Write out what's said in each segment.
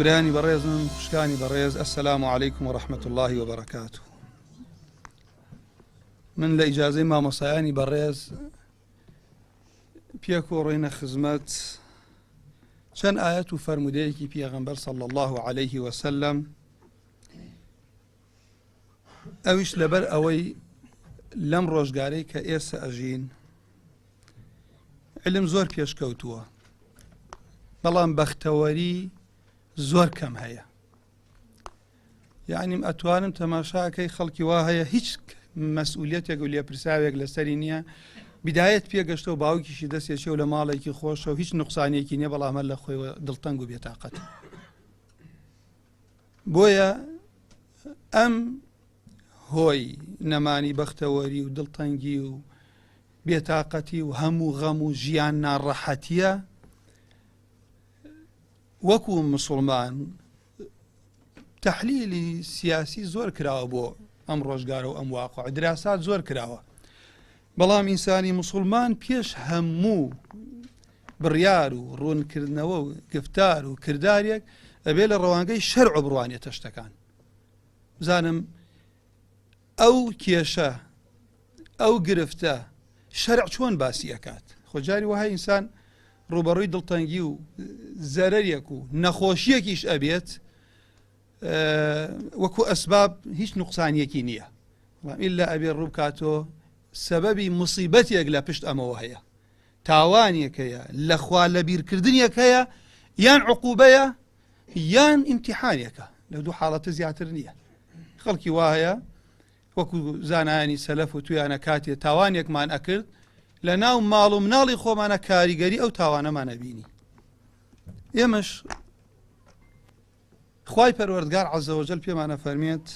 برانی بەڕێزم خوشکانی بەڕێز ئەسەلام عەلەیکم وەڕەحمەت الله وبەرەکاتوه. من لە ئیجازەی مامۆسایانی بەڕێز پێکۆڕێنە خزمەت چەند ئاەت و فەرمودەیەکی پێغەمبەر صلی الله عليه وسلم، ئەویش لەبەر ئەوەی لەم ڕۆژگارەی کە ئێستا ئەژین علم زۆر پێشکەوتووە، بەڵام بەختەوەری زۆر کەم هەیە. یعنیم ئەتوانم تەماشاکەی خەڵکی وا هەیە هیچ مەسئولیەتێک و لێپرساوێک لەسەری نییە، بیدایەت پێگەشتە و باوکیشی دەستێکی و لە ماڵێکی خۆشە و هیچ نوقسانێکی نییە، بەڵام لە خۆیەوە دڵتەنگ و بێتاقەت. بۆیە ئەم هۆی نەمانی بەختەوەری و دڵتەنگی و بێتاقەتی و هەموو غەم و ژیان ناڕەحەتیە وەکو مسلمان تەحلیلی سیاسی زۆر کراوە بۆ ئەم ڕۆژگارە و ئەم واقع دراسات زۆر کراوە، بەڵام ئینسانی مسلمان پێش هەموو بڕیار و ڕوونکردنەوە و گفتار و کردارێک ئەبێ لە ڕەوانگەی شەرع بڕوانێتە شتەکان. بزانم ئەو کێشە ئەو گرفتە شەرع چۆن باسی ئەکات. خۆجاری وهای ئینسان ڕوبەڕووی دڵتەنگی و زەرەرێک و نەخۆشیەکیش ئەبێت وەکو ئەسباب هیچ نوقسانیەکی نییە، ئیلا ئەبێ ڕووکاتۆ سەبەبی موسیبەتێک لە پشت ئەمەوە هەیە، تاوانێک هەیە، لەخوا لە بیرکردنێک هەیە، یان عقوبەیە یان ئیمتیحانێکە. لە دوو حاڵەتە زیاتر نییە. خەڵکی وا هەیە وەکو زانایانی سەلەف و تویانە کاتێ تاوانێکمان ئەکرد لە ناو ماڵ و مناڵی خۆمانە کاریگەری ئەو تاوانەمانە بینی. ئێمەش خوای پەروەردگار عەزە وەجەل پێمانە فەرمێت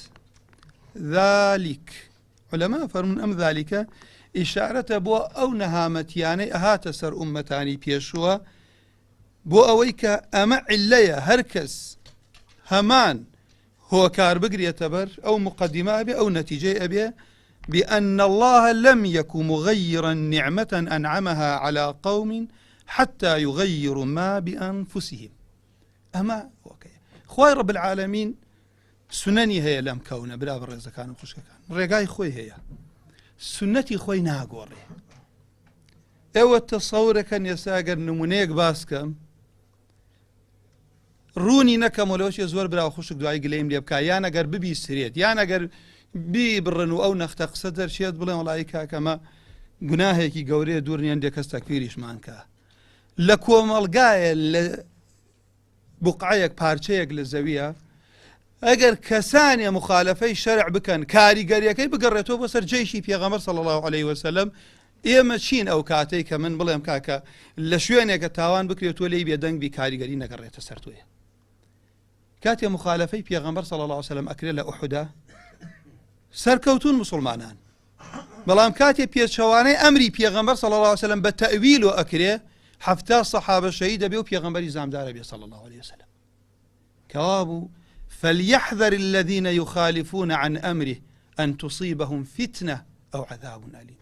ذالیک، عولەما فەرمون ئەم ذالیکە ئیشارەتە بۆ ئەو نەهامەتیانەی ئەهاتە سەر ئوممەتانی پێشووە، بۆ ئەوەی کە ئەمە عیلەیە هەر کەس هەمان هۆکار بگرێتە بەر ئەو مقدمە ئەبێ ئەو نەتیجەی ئەبێ بأن الله لم يكن مغيرا نعمة أنعمها على قوم حتى يغيروا ما بأنفسهم. أما وكي خوي رب العالمين سنني هي لم كون بلا برزة كانوا خوش كان رجاي خوي هي سنتي خوي ناقوري أو التصور كان يساقر نمونيك باسكم روني نكم ولوش يزور بلا خوشك دعاء قليم ليبكا يانا قر ببي سريت يانا قر بی بڕن و ئەو نەختەقسە دەرچێت بڵێن وڵی کاکەمە گوناهێکی گەورەیە دوورنیان دێکەس تەکفیریشمان کە لە کۆمەڵگایە لە بوقعەیەک پارچەیەک لە زەویە ئەگەر کەسانێ مخالەفەی شەرع بکەن کاریگەریەکەی بگەڕێتەوە بۆ سەر جێیشی پێغەمبەر صلی الله عليه وسلم، ئێمە چین ئەو کاتەی کە من بڵێم کاکە لە شوێنێکە تاوان بکرێتەوە لێی بێدەنگ بی کاریگەری نەگەڕێتە سەر تۆیە. کاتێ مخالەفەی پێغەمبەر صلی الله عليه وسلم ئەکرێت لە ئوحودا سەرکەوتون مسلمانان، بەڵام کاتێ پێچەوانەی ئەمری پێغەمبەر صلی الله عليه وسلم بە تەویل و ئەکرێ حەفتا سەحابە شەهید دەبێ و پێغەمبەری زامدارە بێ صلی الله عليه وسلم. کەوا بوو فليحذر الذين يخالفون عن أمره أن تصيبهم فتنة أو عذاب أليم.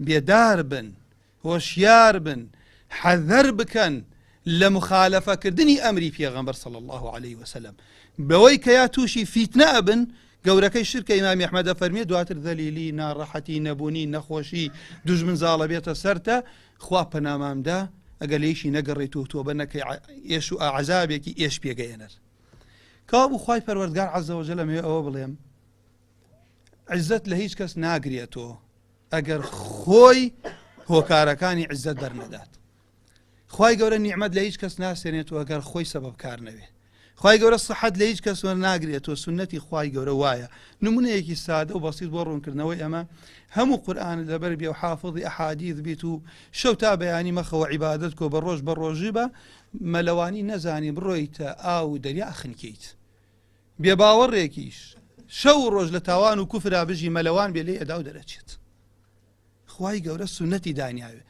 بێدار بن، هۆشیار بن، حەذەر بکەن لە مخالەفە کردنی ئەمری پێغەمبەر صلی الله عليه وسلم، بەوەی کە یا تووشی فیتنە ئەبن. گەورەکەی شرکە ئیمامی ئەحمەدە فەرمێ دواتر ذەلیلی ناڕەحەتی نەبوونی نەخۆشی دوژمن زاڵە بێتە سەرتە، خوا پەنامامدا ئەگە لێیشی نەگەڕێتەوە تۆ بە نەکەی ئێش و عەزابێکی ئێش پێگەێنەر. کەوا بوو خوای پەروەردگار عەزە وەجەل ئەمەوێ ئەوە بڵێم عیزەت لە هیچ کەس ناگرێتەوە ئەگەر خۆی هۆکارەکانی عیزەت دەرنەدات. خوای گەورە نیعمەت لە هیچ کەس ناسێنێتەوە ئەگەر خۆی سەبەب کار نەوێ. خوای گەورە سەحەت لە هیچ کەس وەرناگرێتەوە، سنەتی خوای گەورە وایە. نمونەیەکی سادە و بەسیط بۆ ڕوونکردنەوەی ئەمە هەموو قورئانت لەبەر بێ و حافظی ئەحادیث بیت و شەو تا بەیانی مەخەوە عیبادەت کۆ بە ڕۆژ بە ڕۆژی بە مەلەوانی نەزانی بڕۆیتە ئاو دەریا ئەخنکەیت. بێباوەڕێکیش شەو ڕۆژ لە تاوان و کوفرا بژی مەلەوان بێ لێ ئەدا و دەرەچێت. خوای گەورە سنەتی دانیاوێ.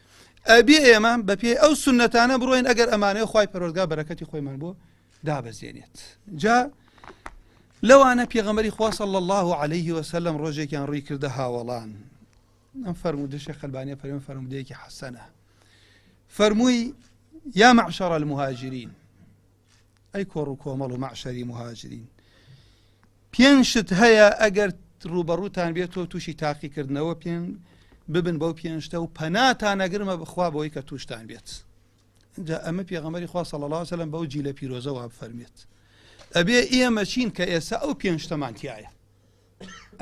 ئەبێ ئێمە بە پێی ئەو سنەتانە بڕۆین ئەگەر ئەمانەیە خوای پەروەردگار بەرەکەتی خۆیمان بۆ دابەزێنێت. جا لەوانە پێغەمبەری خوا صلی الله عليه وسلم ڕۆژێکیان ڕووی کردە هاوڵان. ئەم فەرموودە شێخ ئەلبانی فەرمووی فەرمودەیەکی حەسەنە. فەرمووی یا معشەڕ المهاجرین ئەی کۆڕ و کۆمەڵ و مەعشەری مهاجرین پێنجشت هەیە ئەگەر ڕوبەڕووتان بێتەوە تووشی تاقیکردنەوە پێن ببن بەو پێنجتە و پەناتان ئەگرمە بخوا بەوەی کە تووشتان بێت اینجا ئەمە پێغەمبەری خوا صلی الله علیه و سلم بەو جیلە پیرۆزەوە فەرمێت ئەبێ ئێمە چین کە ئێستا ئەو پێنجتەمان تایە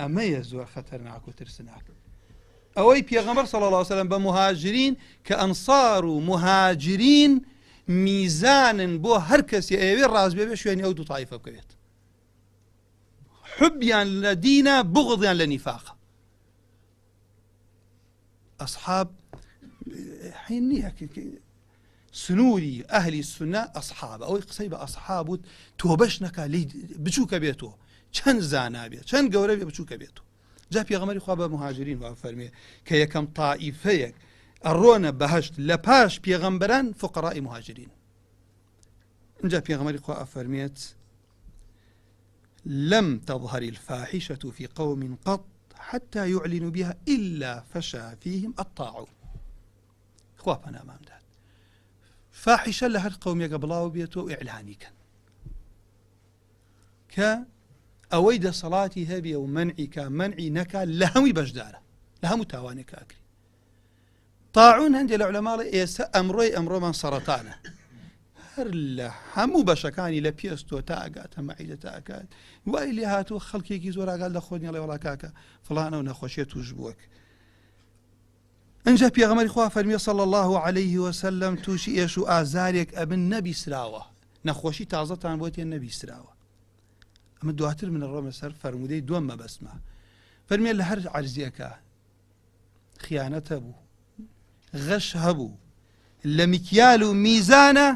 ئەمەیە زۆر خەتەرناک و ترسناک ئەوەی پێغەمبەر صلی الله علیه و سلم بە مهاجرین کە ئەنصار و مهاجرین میزانن بۆ هەر کەسی ئەوێ ڕاست بێ شوێنی ئەو دوو تایفە بکەوێت حبیان لە دینە بغضیان لە نیفاقە ئەصحاب حین نییە سنووری ئەهلی سنە ئەصحاب ئەوەی قسەی بە ئەصحاب وت تۆ بەش نەکا لی بچووکە بێتەوە چەند زانا بێت چەند گەورە بێ بچووکە بێتەوە جا پێغەمبەری خوا بە مهاجرین وا فەرمێ کە یەکەم تائیفەیەک ئەڕۆنە بەهەشت لە پاش پێغەمبەران فقەڕای مهاجرین اینجا پێغەمبەری خوا ئەفەرمێت لم تظهر الفاحشة في قوم قط حتى يعلنوا بها إلا فشى فيهم الطاعون خوا پەنامان داد فاحشە لە هەر قەومێکە بڵاو بێتەوە ئیعلانی کەن کە ئەوەی دەسەڵاتی هەبێ و منعی کە منعی نەکا لە هەمووی بەشدارە لە هەموو تاوانێک ئاکری طاعون هەندێک لە عولەماڵە ئێستا ئەمڕۆی ئەمڕۆمان سەرەتانە هەر لە هەموو بەشەکانی لە پێستۆ تا ئاگاتە مەعیدە تا ئاگات وای لێ هاتووە خەڵکێکی زۆر ئاگات لە خۆنی ئەڵێ وەڵا کاکە فڵانە و نەخۆشیە توش بووەک ئەنجا پێغەمبەری خوا فەرمیێ صلی الله عليه وسلم تووشی ئێش و ئازارێک ئەبن نەبیسراوە نەخۆشی تازەتان بۆ تێن نەبیسراوە ئەمە دواتر من ڕۆمە سەر فەرمودەی دووەم مەبەستمە فەرمیێ لە هەر عەرزیەکە خیانەت هەبوو غەش هەبوو لە میکیال و میزانە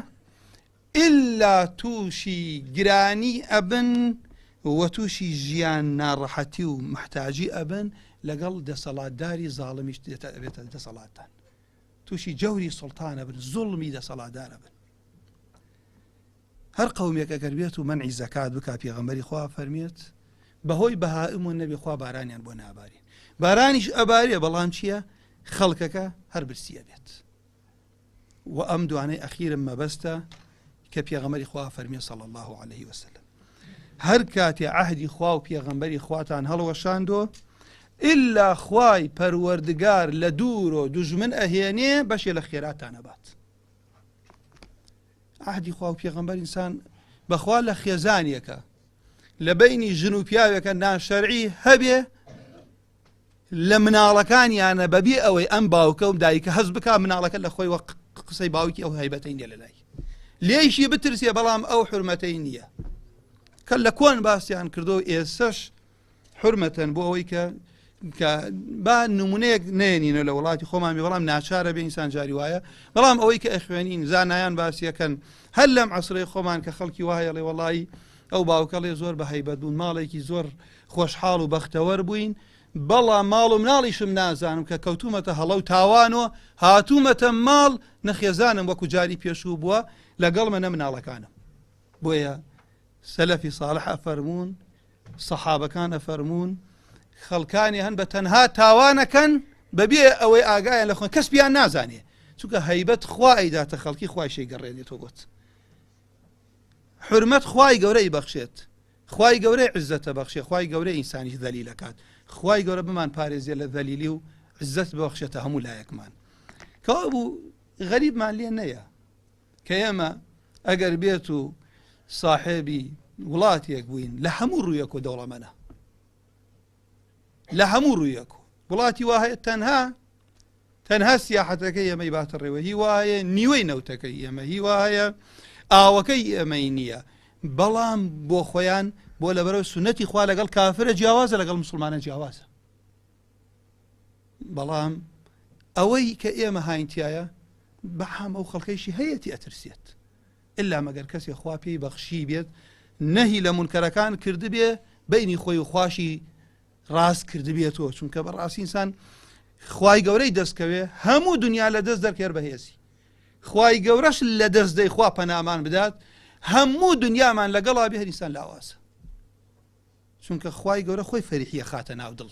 ئللا تووشی گرانی ئەبن و تووشی ژیان ناڕەحەتی و محتاجی ئەبن لەگەڵ دەسەڵاتداری زاڵمیش دەبێتە دەسەڵاتان تووشی جەوری سوڵتانە بن زوڵمی دەسەڵاتدارە بن هەر قەومێک ئەگەر بێت و مەنعی زەکات بکا پێغەمبەری خوا فەرمێت بەهۆی بەهائم و نەبی خوا بارانیان بۆ نابارین بارانیش ئەبارێ بەڵام چییە خەڵکەکە هەر برسیە بێت و ئەم دوانەی ئەخیرم مەبەستە کە پێغەمبەری خوا فەرمێ صلی الله عليه وسلم هەر کاتێ عەهدی خوا و پێغەمبەری خواتان هەڵوەشاندۆ ئللا خوای پەروەردگار لە دوور و دوژمن ئەهێنێ بەشێ لە خێراتانە بات عەهدی خوا و پێغەمبەر ئینسان بەخوا لە خێزانیەکە لە بەینی ژن و پیاوێکە ناشەرعی هەبێ لە مناڵەکانیانە بەبێ ئەوەی ئەم باوکە و دایکە هەز بک مناڵەکە لە خۆی وە قسەی باوکی ئەو هەیبەتەی نیە لەلای لێیشی بترسێ بەڵام ئەو حورمەتەی نییە کە لە کۆن باسییان کردو ئێسەش حورمەتەن بۆ ئەوەی کە با نمونەیەک نێنینە لە وڵاتی خۆمان بەڵام ناچارە بێ ئینسان جاری وایە بەڵام ئەوەی کە ئەخوێنین زانایان باسیەکەن هەر لەم عەسرەی خۆمان کە خەڵکی وایە لێ وەڵی ئەو باوکەڵێ زۆر بە هەیبەت بوون ماڵێکی زۆر خۆشحاڵ و بەختەوەر بووین بەڵام ماڵ و مناڵیشم نازانم کە کەوتومەتە هەڵە و تاوانەوە هاتوومەتە ماڵ نەخێزانم وەکو جاری پێشوو بووە لەگەڵ منە مناڵەکانم بۆیە سەلەفی ساڵح ئەفەرموون سەحابەکان ئەفەرموون خەڵکانی هەن بە تەنها تاوانەکەن بەبێ ئەوەی ئاگایان لە خۆن کەس بیان نازانێ چونکە هەیبەت خوا ئەیداتە خەڵکی خوای شەیگەڕێنێتەوە بۆت حورمەت خوای گەورەی بەخشێت خوای گەورەی عزەتە بەخشێ خوای گەورەی ئینسانیش ذەلیل ئەکات خوای گەورە بمان پارێزیە لە ذەلیلی و عزەت ببەخشێتە هەموو لایەکمان کەوا بوو غەریبمان لێ نەیە کە ئێمە ئەگەر بێت و صاحێبی وڵاتێک بووین لە هەموو ڕوویەک و دەوڵەمەنە لە هەموو ڕوویەک و وڵاتی وا هەیە تەنها سیاحەتەکەی ئێمەی باتە ڕێوە هی وایە نیوەی نەوتەکەی ئێمە هی وایە ئاوەکەی ئێمەی نییە بەڵام بۆ خۆیان بۆ لەبەرەوە سونەتی خوا لەگەڵ کافرە جیاوازە لەگەڵ مسلمانە جیاوازە بەڵام ئەوەی کە ئێمە هاینتیایە بەحام ئەو خەڵکەیشی هەیەتی ئەترسێت ئللا مەگەر کەسێ خوا پێی بەخشی بێت نەهی لە مونکەرەکان کردبێ بینی خۆی و خواشی ڕاست کردبێتەوە چونکە بەڕاستی ئینسان خوای گەورەی دەستکەوێ هەموو دنیا لە دەست دەرکێر بەهێزی خوای گەورەش لە دەست دەی خوا پەنامان بدات هەموو دنیامان لەگەڵا بێ هەر ئینسان لاوازە چونکە خوای گەورە خۆی فەریحیە خاتە ناو دڵ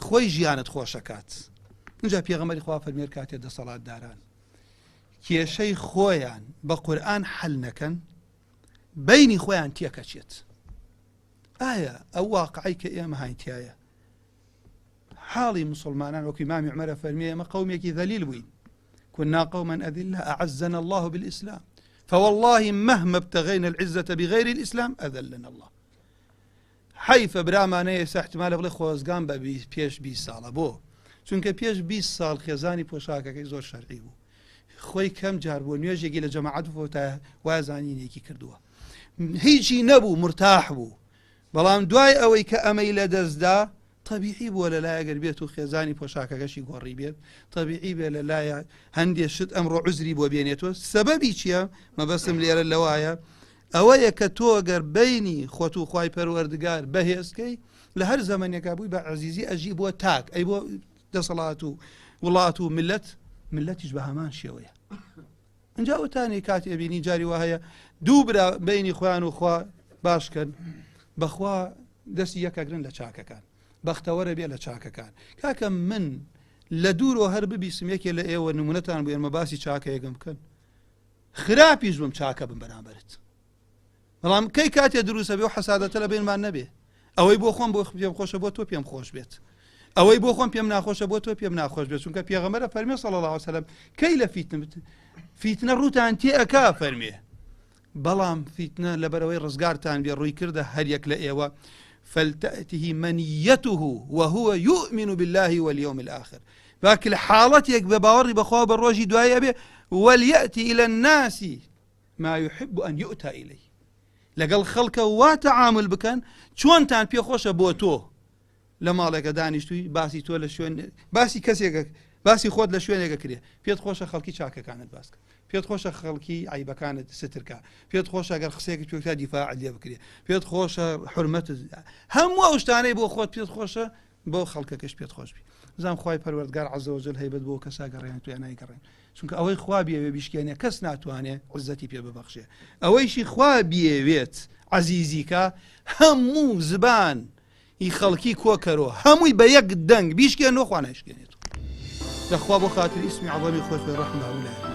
خۆی ژیانت خۆشەکات اینجا پێغەمبەری خوا فەرمێ کاتێ دەسەڵاتداران کێشەی خۆیان بە قورئان حەل نەکەن بینی خۆیان تێکەچێت. ئایا ئەو واقعی کە ئێمە هاینتایە حاڵی مسلمانان وەکو ئیمامی عومەر فەرمیێ ئێمە قەومێکی ذەلیل بووین كنا قوما أذلة أعزنا الله بالإسلام فوالله مهما ابتغينا العزة بغير الإسلام أذلنا الله. حيف برامانەیە احتمال بڵێ خۆزگان بە پێش 20 ساڵە بۆ چونکە پێش 20 ساڵ خێزانی پۆشاکەکەی زۆر شەرعی بوو، خۆی کەم جار بوو نوێژێکی لە جەماعەت بوو تا وازانینێکی کردووە، هیچی نەبوو، مرتاح بوو. بەڵام دوای ئەوەی کە ئەمەی لە دەستدا طبیعی بووە لەلایەگەر بێت و خێزانی پۆشاکەکەشی گۆڕی بێت، طبیعی بێ لەلایە هەندێک شت ئەمڕۆ عوزری بۆ بێنێتەوە. سەبەبی چییە؟ مەبەستم لێرە لەوایە ئەوەیە کە تۆ ئەگەر بینی خۆت و خوای پەروەردگار بەهێزکەی لە هەر زەمانێکا بووی بە عەزیزی ئەژی بۆ تاک، ئەی بۆ دەسەڵات و وڵات و ملەتیش بە هەمان شێوەیە. ئەنجا وتانی کاتی ئەبینی جاری وهەیە دوو برا بینی خۆیان و خوا باشکەن بەخوا دەستی یەکەگرن لە چاکەکان، بەختەوەرە بێ لە چاکەکان. کاکە من لە دوورۆ هەر ببیسم یەکێ لە ئێوە نمونەتان بوو ئێمە باسی چاکە یەکەم بکەن، خراپیش بم چاکە بم بەرامبەرت. بەڵام کەی کاتێ دروستە بێ و حەسادەتە لە بینمان نەبێ، ئەوەی بۆ خۆم بۆ پێم خۆشە بۆ تۆ پێم خۆش بێت، ئەوەی بۆ خۆم پێم ناخۆشە بۆ تۆ پێم ناخۆش بێت. چونکە پێغەمبەر فەرمێ صلی الله علیه وسلم کەی لە فیتنە ڕووتان تێ ئەکا فەرمێ، بەڵام فیتنە لەبەرەوەی ڕزگارتان بێ ڕووی کردە هەر یەک لە ئێوە فلتأته منيته وهو يؤمن بالله واليوم الآخر. باكل حالتك بباوري بخوا بالروجي دوايا به وليأتي إلى الناس ما يحب أن يؤتى إليه. لقل خلق وتعامل بكن شون تان بي خوش بوتو لما لك دانشتوي باسي تو لشون باسي كسيك باسي خود لشوێنێکە کرێ پێت خۆشە خەڵکی چاکەکانت باسکە، پێت خۆشە خەڵکی عیبەکانت سترکە، پێت خۆشە ئەگەر قسەیەکی توێکتا دیفاع لێ بکرێ، پێت خۆشە حرمەتت هەموو ئەو شتانەی بۆ خۆت پێت خۆشە بۆ خەڵکەکەش پێت خۆش بی. بزانام خوای پەروەردگار عەزە وەجەل هەیبەت بۆ کەسا گەڕێن تو یان نایگەڕێن، چونکە ئەوەی خوا بیەوێ بیشکێنێ کەس ناتوانێ عزەتی پێ ببەخشێ، ئەوەیشی خوا بیەوێت عەزیزیکە هەموو زبان ئی خەڵکی کۆکەرەوە هەمووی بە یەک دەنگ بیشکێنەوە خوا نایشکێنێت. لەخوا بۆ خاتری ئیسمی عەظەمی خۆی ڕەحمە